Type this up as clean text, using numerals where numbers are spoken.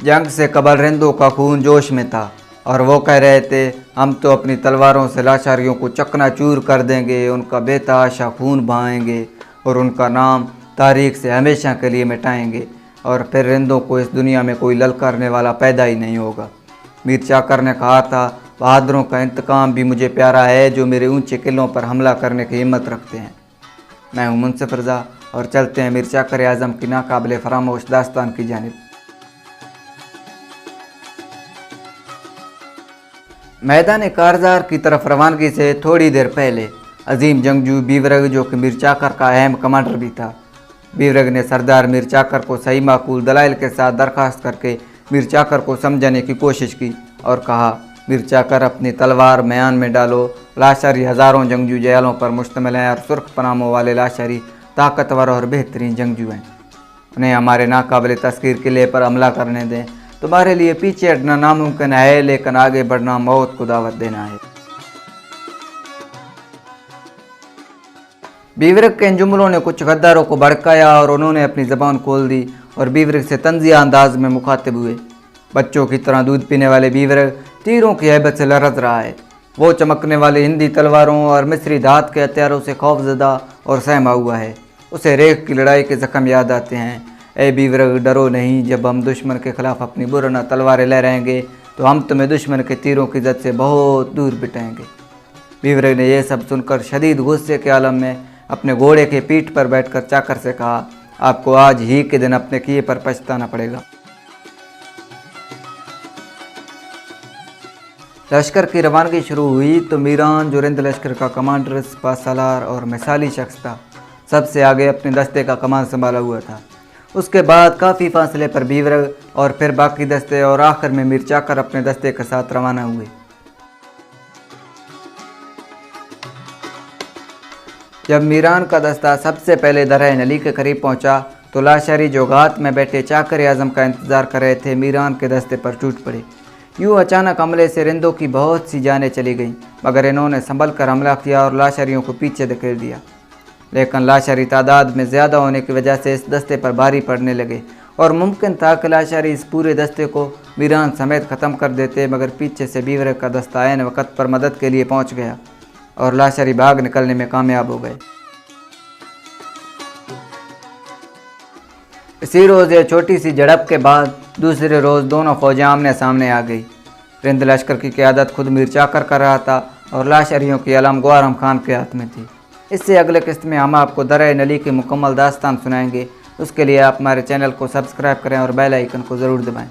जंग से कबल रिंदों का खून जोश में था और वो कह रहे थे, हम तो अपनी तलवारों से लाचारियों को चकनाचूर कर देंगे, उनका बेतहाशा खून बहाएंगे और उनका नाम तारीख से हमेशा के लिए मिटाएंगे और फिर रिंदों को इस दुनिया में कोई ललकारने वाला पैदा ही नहीं होगा। मीर चाकर ने कहा था, बहादुरों का इंतकाम भी मुझे प्यारा है जो मेरे ऊंचे किलों पर हमला करने की हिम्मत रखते हैं। मैं हूं मुंसिफ रज़ा और चलते हैं मीर चाकर आज़म की नाकाबिले फरामोश दास्तान की जानिब। मैदान कारजार की तरफ रवानगी से थोड़ी देर पहले अजीम जंगजू बीवरग, जो कि मीर चाकर का अहम कमांडर भी था, बीवरग ने सरदार मीर चाकर को सही माकूल दलाइल के साथ दरखास्त करके मीर चाकर को समझाने की कोशिश की और कहा, मीर चाकर अपनी तलवार म्यान में डालो, लाशारी हज़ारों जंगजू जयालों पर मुश्तमिल हैं और सुर्ख पनामों वाले लाशारी ताकतवर और बेहतरीन जंगजू हैं। उन्हें हमारे नाकाबिले तस्कीर किले पर हमला करने दें। तुम्हारे लिए पीछे हटना नामुमकिन है, लेकिन आगे बढ़ना मौत को दावत देना है। बीवरग के इन जुमलों ने कुछ गद्दारों को भड़काया और उन्होंने अपनी ज़बान खोल दी और बीवरग से तंजिया अंदाज में मुखातिब हुए। बच्चों की तरह दूध पीने वाले बीवरग तीरों की हैबत से लरज़ रहा है। वो चमकने वाली हिंदी तलवारों और मिस्री धात के हथियारों से खौफजदा और सहमा हुआ है। उसे रेख की लड़ाई के ज़ख्म याद आते हैं। ए बीवरग, डरो नहीं, जब हम दुश्मन के खिलाफ अपनी बुरना तलवारें लहराएंगे तो हम तुम्हें दुश्मन के तीरों की जद से बहुत दूर बिठाएंगे। बीवरग ने यह सब सुनकर शदीद गुस्से के आलम में अपने घोड़े के पीठ पर बैठकर चाकर से कहा, आपको आज ही के दिन अपने किए पर पछताना पड़ेगा। लश्कर की रवानगी शुरू हुई तो मीरान, जो रिंद लश्कर का कमांडर, सिपा सालार और मिसाली शख्स था, सबसे आगे अपने दस्ते का कमान संभाला हुआ था। उसके बाद काफ़ी फासले पर बीवरग और फिर बाकी दस्ते और आखिर में मीर चाकर अपने दस्ते के साथ रवाना हुए। जब मीरान का दस्ता सबसे पहले दरह नली के करीब पहुंचा तो लाशारी जो घात में बैठे चाकर आज़म का इंतज़ार कर रहे थे, मीरान के दस्ते पर टूट पड़े। यूँ अचानक हमले से रिंदों की बहुत सी जानें चली गईं, मगर इन्होंने संभल कर हमला किया और लाशारियों को पीछे धकेल दिया। लेकिन लाशारी तादाद में ज़्यादा होने की वजह से इस दस्ते पर भारी पड़ने लगे और मुमकिन था कि लाशारी इस पूरे दस्ते को मीरान समेत ख़त्म कर देते, मगर पीछे से बीवरग का दस्ता ऐन वक़्त पर मदद के लिए पहुंच गया और लाशारी भाग निकलने में कामयाब हो गए। इसी रोज़ एक छोटी सी झड़प के बाद दूसरे रोज़ दोनों फौजें आमने सामने आ गई। रिंद लश्कर की क़यादत खुद मीर चाकर कर रहा था और लाशारियों की अलम ग्वारम खान के हाथ में थी। इससे अगले किस्त में हम आपको दर नली की मुकम्मल दास्तान सुनाएंगे। उसके लिए आप हमारे चैनल को सब्सक्राइब करें और बेल आइकन को ज़रूर दबाएं।